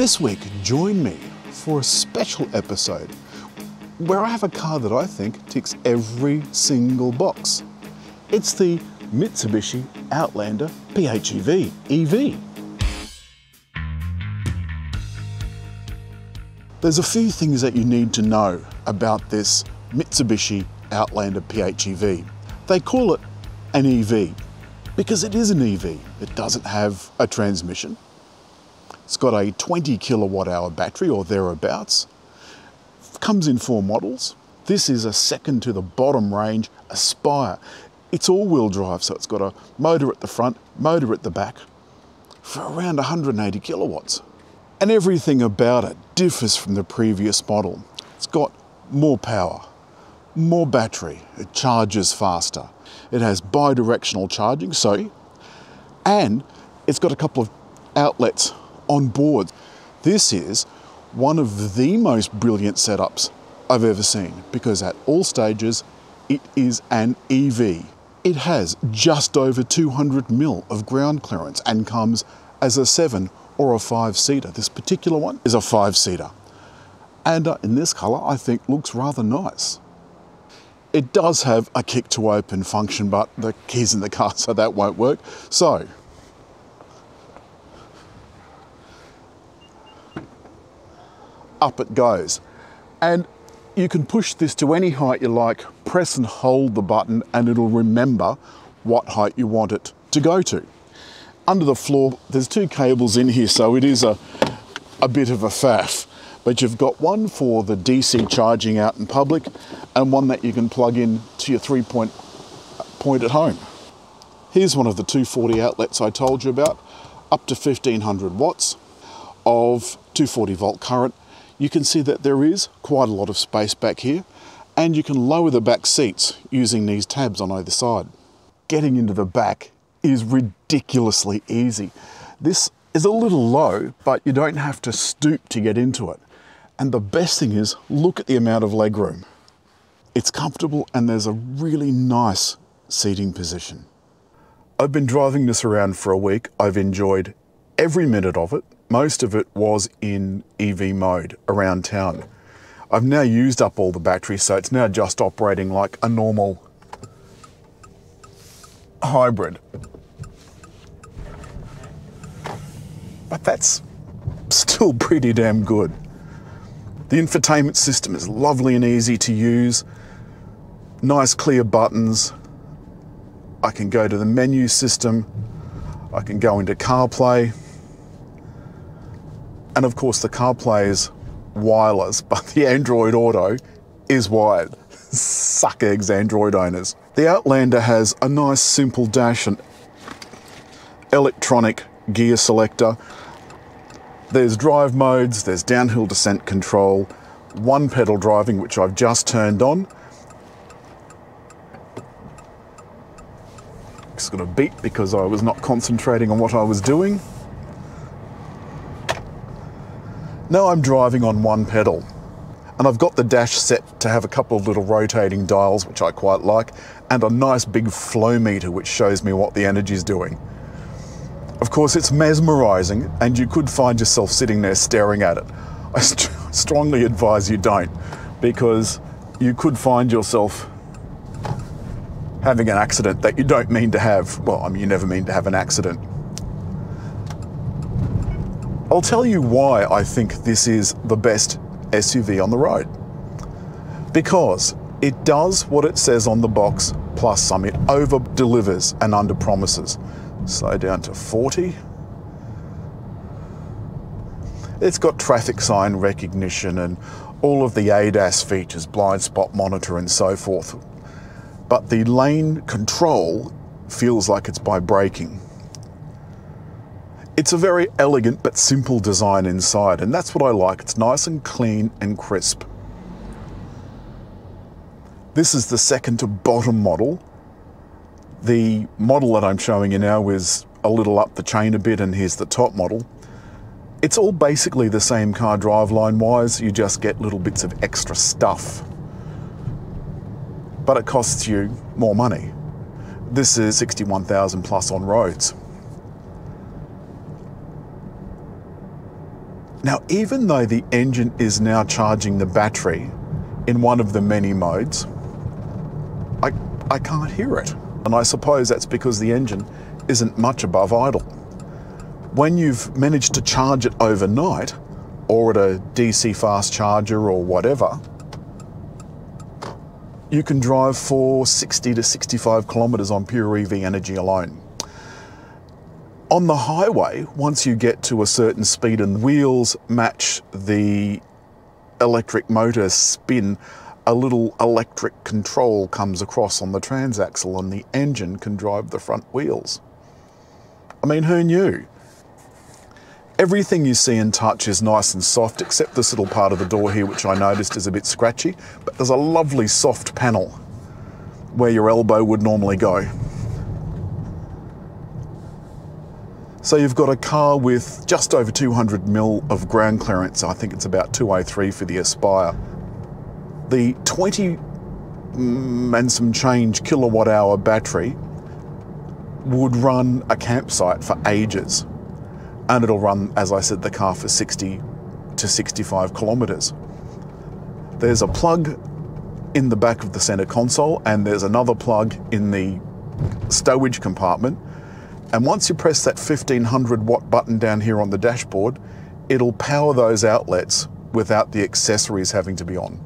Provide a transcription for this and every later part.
This week, join me for a special episode where I have a car that I think ticks every single box. It's the Mitsubishi Outlander PHEV EV. There's a few things that you need to know about this Mitsubishi Outlander PHEV. They call it an EV because it is an EV. It doesn't have a transmission. It's got a 20 kilowatt hour battery or thereabouts. Comes in 4 models. This is a second to the bottom range Aspire. It's all-wheel drive, so it's got a motor at the front, motor at the back for around 180 kilowatts. And everything about it differs from the previous model. It's got more power, more battery, it charges faster. It has bi-directional charging, and it's got a couple of outlets on board. This is one of the most brilliant setups I've ever seen because at all stages it is an EV. It has just over 200 mil of ground clearance and comes as a 7 or a 5-seater. This particular one is a 5-seater. And in this colour I think looks rather nice. It does have a kick to open function, but the key's in the car so that won't work. So up it goes. And you can push this to any height you like, press and hold the button and it'll remember what height you want it to go to. Under the floor, there's 2 cables in here, so it is a bit of a faff. But you've got one for the DC charging out in public and one that you can plug in to your 3-point point at home. Here's one of the 240 outlets I told you about, up to 1500 watts of 240 volt current. You can see that there is quite a lot of space back here, and you can lower the back seats using these tabs on either side. Getting into the back is ridiculously easy. This is a little low, but you don't have to stoop to get into it. And the best thing is, look at the amount of legroom. It's comfortable and there's a really nice seating position. I've been driving this around for a week. I've enjoyed every minute of it. Most of it was in EV mode around town. I've now used up all the battery, so it's now just operating like a normal hybrid. But that's still pretty damn good. The infotainment system is lovely and easy to use. Nice clear buttons. I can go to the menu system. I can go into CarPlay. And of course the CarPlay is wireless, but the Android Auto is wired. Suck eggs, Android owners. The Outlander has a nice simple dash and electronic gear selector. There's drive modes, there's downhill descent control, 1 pedal driving, which I've just turned on. It's got a beep because I was not concentrating on what I was doing. Now I'm driving on 1 pedal, and I've got the dash set to have a couple of little rotating dials, which I quite like, and a nice big flow meter which shows me what the energy's doing. Of course, it's mesmerizing, and you could find yourself sitting there staring at it. I strongly advise you don't, because you could find yourself having an accident that you don't mean to have. Well, I mean, you never mean to have an accident. I'll tell you why I think this is the best SUV on the road. Because it does what it says on the box, plus some. It over-delivers and under-promises. Slow down to 40. It's got traffic sign recognition and all of the ADAS features, blind spot monitor and so forth. But the lane control feels like it's by braking. It's a very elegant but simple design inside, and that's what I like. It's nice and clean and crisp. This is the second to bottom model. The model that I'm showing you now is a little up the chain a bit, and here's the top model. It's all basically the same car driveline wise, you just get little bits of extra stuff. But it costs you more money. This is 61,000 plus on roads. Now, even though the engine is now charging the battery in one of the many modes, I can't hear it. And I suppose that's because the engine isn't much above idle. When you've managed to charge it overnight, or at a DC fast charger or whatever, you can drive for 60 to 65 kilometres on pure EV energy alone. On the highway, once you get to a certain speed and the wheels match the electric motor spin, a little electric control comes across on the transaxle and the engine can drive the front wheels. I mean, who knew? Everything you see and touch is nice and soft, except this little part of the door here, which I noticed is a bit scratchy, but there's a lovely soft panel where your elbow would normally go. So you've got a car with just over 200 mil of ground clearance. I think it's about 203 for the Aspire. The 20 and some change kilowatt hour battery would run a campsite for ages. And it'll run, as I said, the car for 60 to 65 kilometres. There's a plug in the back of the centre console and there's another plug in the stowage compartment. And once you press that 1500 watt button down here on the dashboard, it'll power those outlets without the accessories having to be on.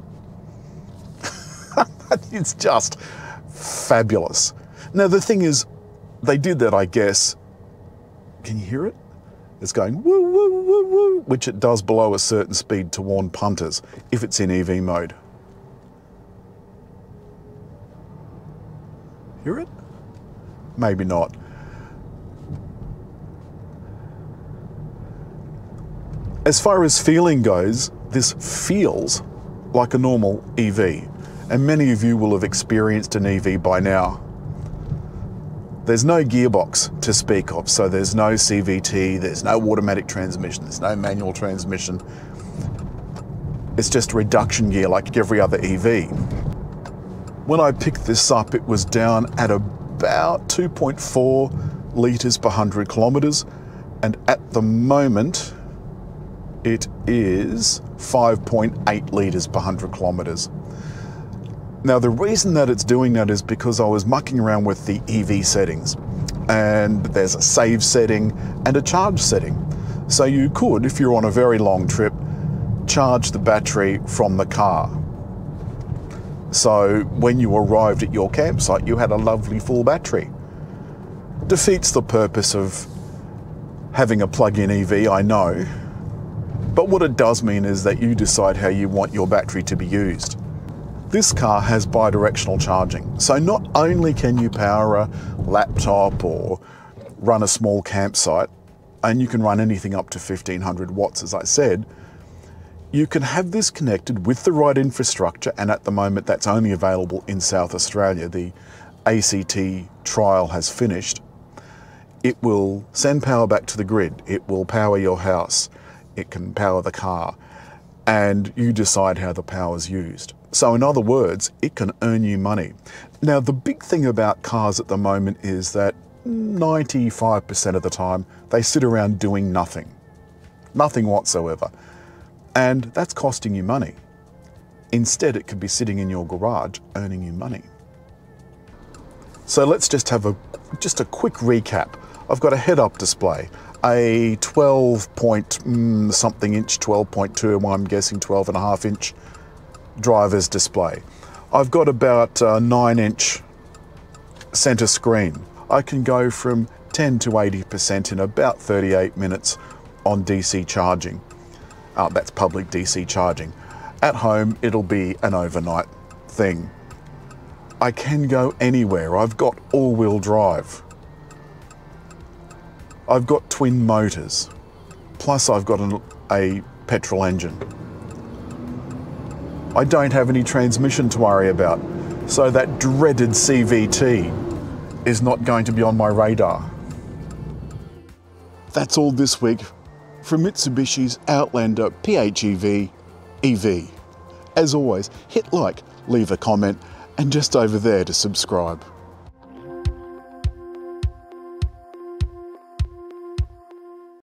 It's just fabulous. Now the thing is, they did that, I guess. Can you hear it? It's going woo, woo, woo, woo, which it does below a certain speed to warn punters if it's in EV mode. Hear it? Maybe not. As far as feeling goes, this feels like a normal EV, and many of you will have experienced an EV by now. There's no gearbox to speak of, so there's no CVT, there's no automatic transmission, there's no manual transmission. It's just a reduction gear like every other EV. When I picked this up, it was down at about 2.4 litres per 100 kilometres, and at the moment, it is 5.8 litres per 100 kilometres. Now the reason that it's doing that is because I was mucking around with the EV settings, and there's a save setting and a charge setting. So you could, if you're on a very long trip, charge the battery from the car. So when you arrived at your campsite, you had a lovely full battery. Defeats the purpose of having a plug-in EV, I know. But what it does mean is that you decide how you want your battery to be used. This car has bi-directional charging, so not only can you power a laptop or run a small campsite, and you can run anything up to 1500 watts, as I said, you can have this connected with the right infrastructure, and at the moment that's only available in South Australia. The ACT trial has finished. It will send power back to the grid, it will power your house, it can power the car, and you decide how the power is used. So in other words, it can earn you money. Now the big thing about cars at the moment is that 95% of the time they sit around doing nothing. Nothing whatsoever. And that's costing you money. Instead, it could be sitting in your garage earning you money. So let's just have a quick recap. I've got a head-up display, a 12 point something inch, 12.2, I'm guessing 12.5 inch driver's display. I've got about a 9-inch center screen. I can go from 10 to 80% in about 38 minutes on DC charging. That's public DC charging. At home, it'll be an overnight thing. I can go anywhere. I've got all-wheel drive. I've got twin motors. Plus I've got a petrol engine. I don't have any transmission to worry about, so that dreaded CVT is not going to be on my radar. That's all this week from Mitsubishi's Outlander PHEV EV. As always, hit like, leave a comment, and just over there to subscribe.